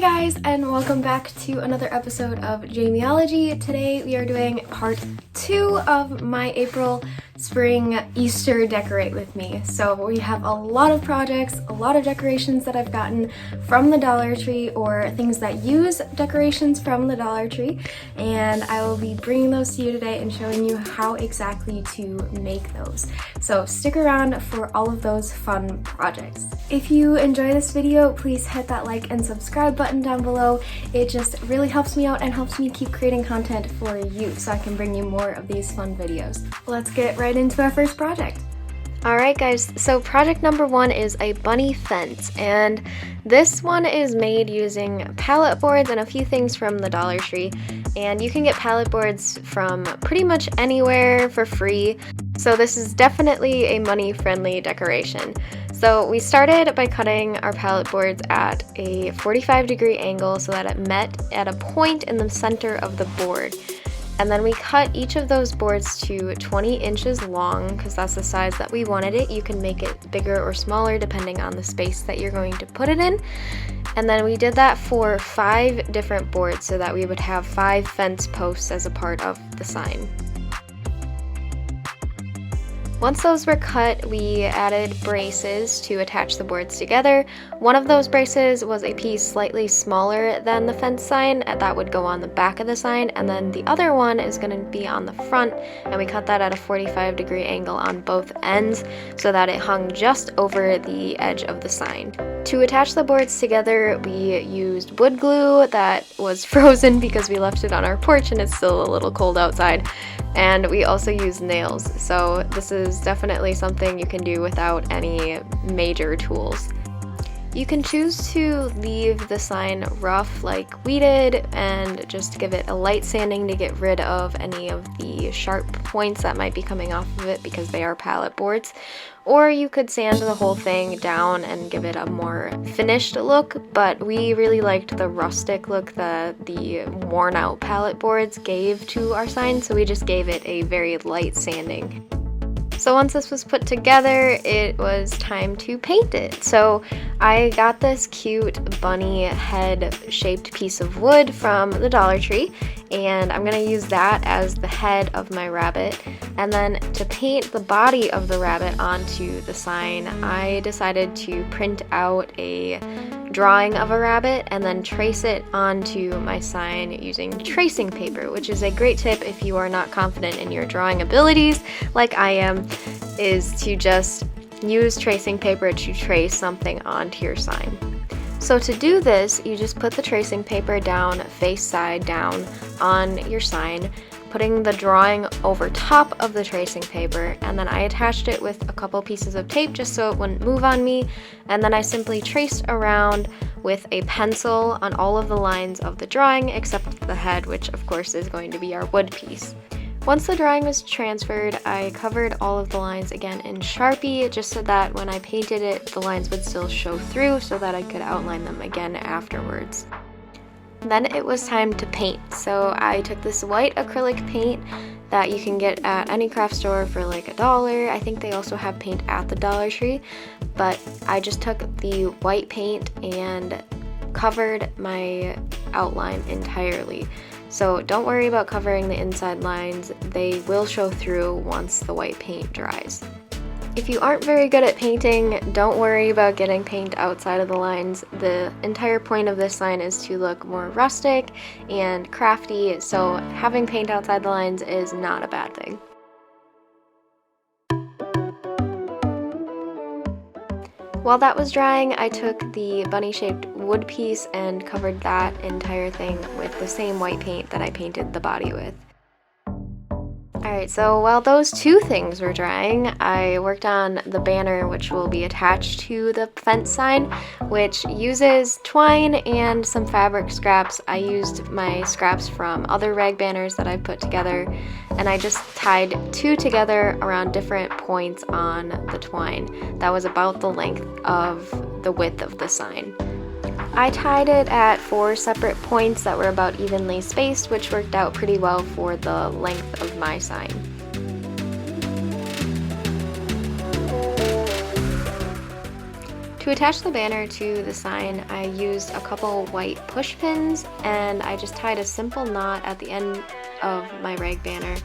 guys, and welcome back to another episode of Jamieology. Today we are doing part 2 of my April spring Easter decorate with me. So we have a lot of projects, a lot of decorations that I've gotten from the Dollar Tree or things that use decorations from the Dollar Tree, and I will be bringing those to you today and showing you how exactly to make those. So stick around for all of those fun projects. If you enjoy this video, please hit that like and subscribe button down below. It just really helps me out and helps me keep creating content for you so I can bring you more of these fun videos. Let's get right into our first project. Alright guys, so project number 1 is a bunny fence, and this one is made using pallet boards and a few things from the Dollar Tree, and you can get pallet boards from pretty much anywhere for free, so this is definitely a money-friendly decoration. So we started by cutting our pallet boards at a 45-degree angle so that it met at a point in the center of the board. And then we cut each of those boards to 20 inches long because that's the size that we wanted it. You can make it bigger or smaller depending on the space that you're going to put it in. And then we did that for 5 different boards so that we would have 5 fence posts as a part of the sign. Once those were cut, we added braces to attach the boards together. One of those braces was a piece slightly smaller than the fence sign that would go on the back of the sign, and then the other one is going to be on the front, and we cut that at a 45-degree angle on both ends so that it hung just over the edge of the sign. To attach the boards together, we used wood glue that was frozen because we left it on our porch and it's still a little cold outside. And we also use nails, so this is definitely something you can do without any major tools. You can choose to leave the sign rough, like we did, and just give it a light sanding to get rid of any of the sharp points that might be coming off of it because they are pallet boards. Or you could sand the whole thing down and give it a more finished look, but we really liked the rustic look that the worn out pallet boards gave to our sign, so we just gave it a very light sanding. So once this was put together, it was time to paint it. So I got this cute bunny head shaped piece of wood from the Dollar Tree, and I'm going to use that as the head of my rabbit. And then to paint the body of the rabbit onto the sign, I decided to print out a drawing of a rabbit and then trace it onto my sign using tracing paper, which is a great tip if you are not confident in your drawing abilities like I am, is to just use tracing paper to trace something onto your sign. So to do this, you just put the tracing paper down, face side down on your sign, putting the drawing over top of the tracing paper, and then I attached it with a couple pieces of tape just so it wouldn't move on me, and then I simply traced around with a pencil on all of the lines of the drawing except the head, which of course is going to be our wood piece. Once the drawing was transferred, I covered all of the lines again in Sharpie just so that when I painted it, the lines would still show through so that I could outline them again afterwards. Then it was time to paint. So I took this white acrylic paint that you can get at any craft store for like $1. I think they also have paint at the Dollar Tree, but I just took the white paint and covered my outline entirely. So don't worry about covering the inside lines, they will show through once the white paint dries. If you aren't very good at painting, don't worry about getting paint outside of the lines. The entire point of this sign is to look more rustic and crafty, so having paint outside the lines is not a bad thing. While that was drying, I took the bunny-shaped wood piece and covered that entire thing with the same white paint that I painted the body with. Alright, so while those two things were drying, I worked on the banner which will be attached to the fence sign, which uses twine and some fabric scraps. I used my scraps from other rag banners that I put together, and I just tied 2 together around different points on the twine. That was about the length of the width of the sign. I tied it at 4 separate points that were about evenly spaced, which worked out pretty well for the length of my sign. To attach the banner to the sign, I used a couple white push pins and I just tied a simple knot at the end of my rag banner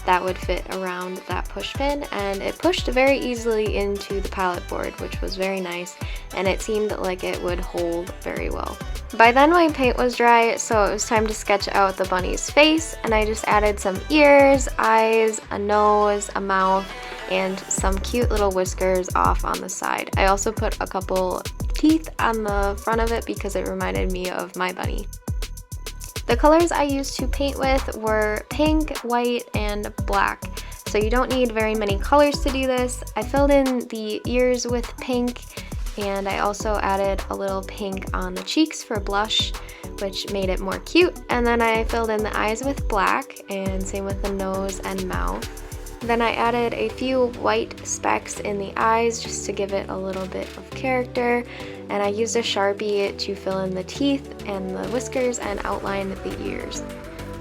that would fit around that push pin, and it pushed very easily into the palette board, which was very nice, and it seemed like it would hold very well. By then my paint was dry, so it was time to sketch out the bunny's face, and I just added some ears, eyes, a nose, a mouth, and some cute little whiskers off on the side. I also put a couple teeth on the front of it because it reminded me of my bunny. The colors I used to paint with were pink, white, and black, so you don't need very many colors to do this. I filled in the ears with pink, and I also added a little pink on the cheeks for blush, which made it more cute, and then I filled in the eyes with black, and same with the nose and mouth. Then I added a few white specks in the eyes just to give it a little bit of character, and I used a Sharpie to fill in the teeth and the whiskers and outline the ears.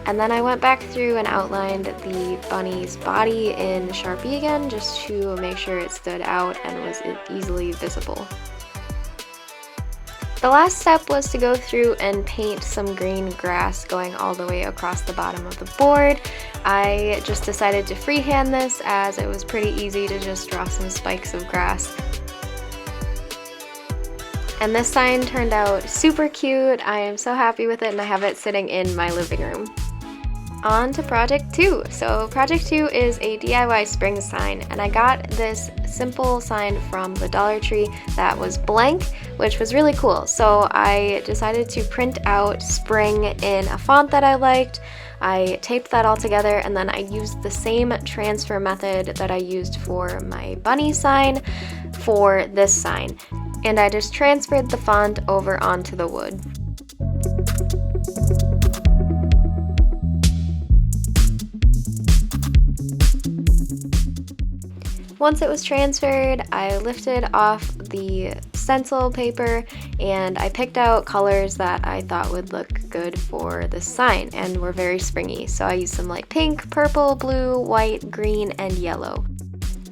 And then I went back through and outlined the bunny's body in Sharpie again just to make sure it stood out and was easily visible. The last step was to go through and paint some green grass going all the way across the bottom of the board. I just decided to freehand this as it was pretty easy to just draw some spikes of grass. And this sign turned out super cute. I am so happy with it, and I have it sitting in my living room. On to project 2. So project 2 is a DIY spring sign, and I got this simple sign from the Dollar Tree that was blank, which was really cool. So I decided to print out spring in a font that I liked. I taped that all together, and then I used the same transfer method that I used for my bunny sign for this sign. And I just transferred the font over onto the wood. Once it was transferred, I lifted off the stencil paper and I picked out colors that I thought would look good for this sign and were very springy. So I used some like pink, purple, blue, white, green, and yellow.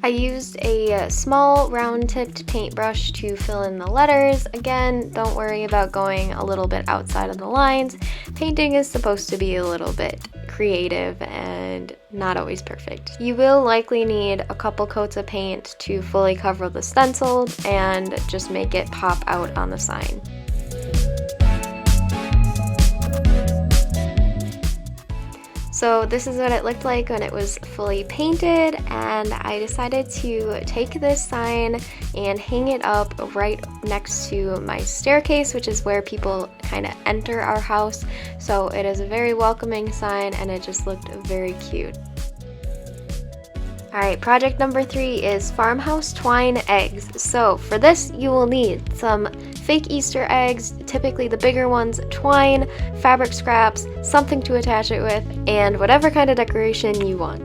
I used a small round-tipped paintbrush to fill in the letters. Again, don't worry about going a little bit outside of the lines. Painting is supposed to be a little bit creative and not always perfect. You will likely need a couple coats of paint to fully cover the stencil and just make it pop out on the sign. So this is what it looked like when it was fully painted, and I decided to take this sign and hang it up right next to my staircase, which is where people kind of enter our house. So it is a very welcoming sign and it just looked very cute. Alright, project number 3 is farmhouse twine eggs. So for this you will need some fake Easter eggs, typically the bigger ones, twine, fabric scraps, something to attach it with, and whatever kind of decoration you want.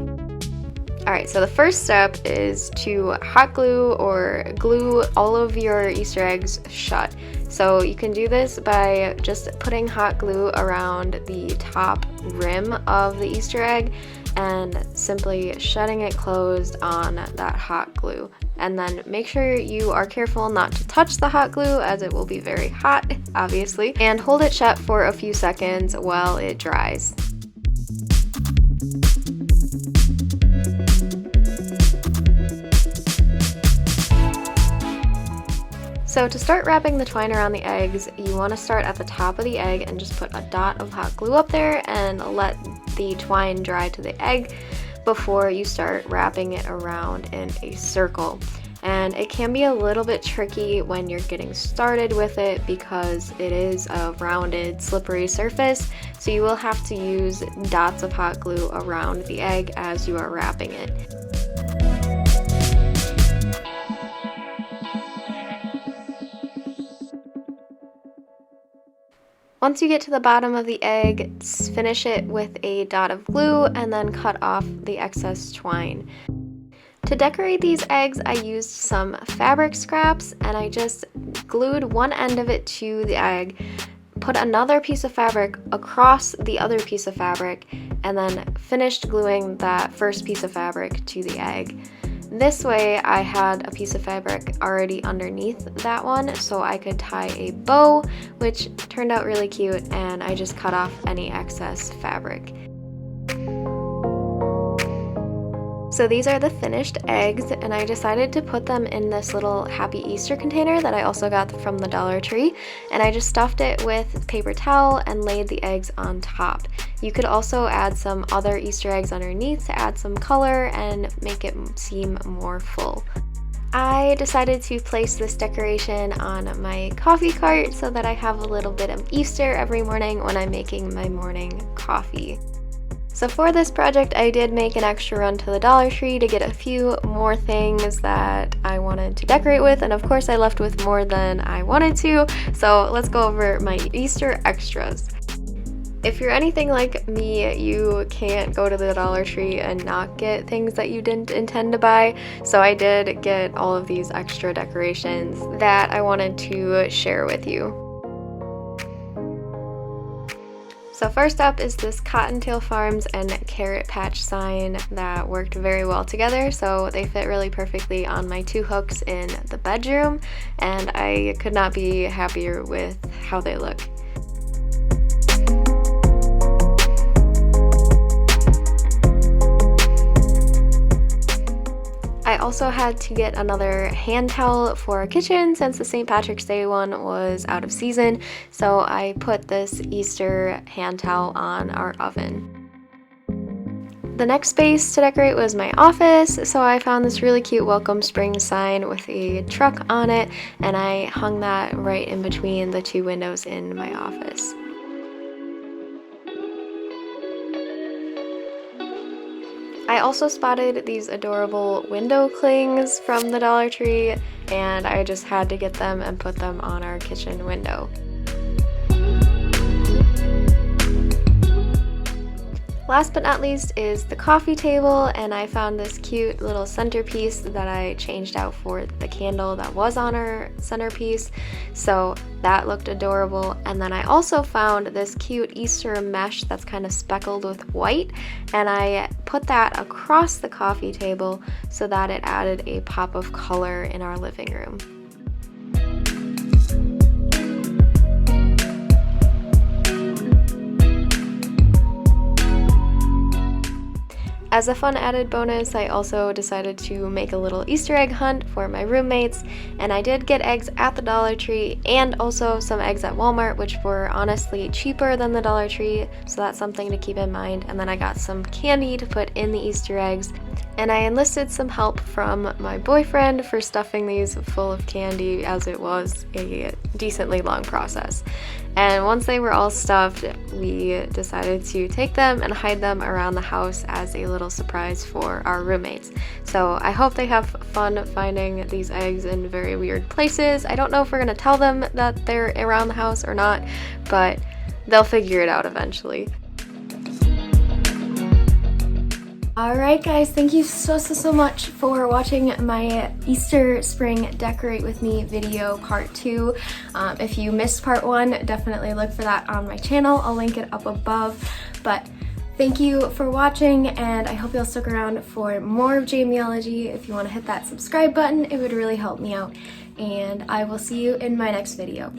Alright, so the first step is to hot glue or glue all of your Easter eggs shut. So you can do this by just putting hot glue around the top rim of the Easter egg and simply shutting it closed on that hot glue. And then make sure you are careful not to touch the hot glue as it will be very hot, obviously, and hold it shut for a few seconds while it dries. So to start wrapping the twine around the eggs, you want to start at the top of the egg and just put a dot of hot glue up there and let the twine dry to the egg before you start wrapping it around in a circle. And it can be a little bit tricky when you're getting started with it because it is a rounded, slippery surface, so you will have to use dots of hot glue around the egg as you are wrapping it. Once you get to the bottom of the egg, finish it with a dot of glue and then cut off the excess twine. To decorate these eggs, I used some fabric scraps and I just glued one end of it to the egg, put another piece of fabric across the other piece of fabric, and then finished gluing that first piece of fabric to the egg. This way I had a piece of fabric already underneath that one so I could tie a bow, which turned out really cute, and I just cut off any excess fabric. So these are the finished eggs, and I decided to put them in this little Happy Easter container that I also got from the Dollar Tree, and I just stuffed it with paper towel and laid the eggs on top. You could also add some other Easter eggs underneath to add some color and make it seem more full. I decided to place this decoration on my coffee cart so that I have a little bit of Easter every morning when I'm making my morning coffee. So for this project, I did make an extra run to the Dollar Tree to get a few more things that I wanted to decorate with, and of course I left with more than I wanted to, so let's go over my Easter extras. If you're anything like me, you can't go to the Dollar Tree and not get things that you didn't intend to buy, so I did get all of these extra decorations that I wanted to share with you. So first up is this Cottontail Farms and Carrot Patch sign that worked very well together, so they fit really perfectly on my 2 hooks in the bedroom, and I could not be happier with how they look. I also had to get another hand towel for our kitchen since the St. Patrick's Day one was out of season, so I put this Easter hand towel on our oven. The next space to decorate was my office, so I found this really cute welcome spring sign with a truck on it, and I hung that right in between the 2 windows in my office. I also spotted these adorable window clings from the Dollar Tree, and I just had to get them and put them on our kitchen window. Last but not least is the coffee table, and I found this cute little centerpiece that I changed out for the candle that was on our centerpiece, so that looked adorable. And then I also found this cute Easter mesh that's kind of speckled with white, and I put that across the coffee table so that it added a pop of color in our living room. As a fun added bonus, I also decided to make a little Easter egg hunt for my roommates, and I did get eggs at the Dollar Tree and also some eggs at Walmart, which were honestly cheaper than the Dollar Tree, so that's something to keep in mind. And then I got some candy to put in the Easter eggs, and I enlisted some help from my boyfriend for stuffing these full of candy, as it was a decently long process. And once they were all stuffed, we decided to take them and hide them around the house as a little surprise for our roommates. So I hope they have fun finding these eggs in very weird places. I don't know if we're gonna tell them that they're around the house or not, but they'll figure it out eventually. Alright guys, thank you so much for watching my Easter Spring Decorate With Me video part 2. If you missed part 1, definitely look for that on my channel. I'll link it up above. But thank you for watching, and I hope you'll stick around for more of Jamieology. If you want to hit that subscribe button, it would really help me out. And I will see you in my next video.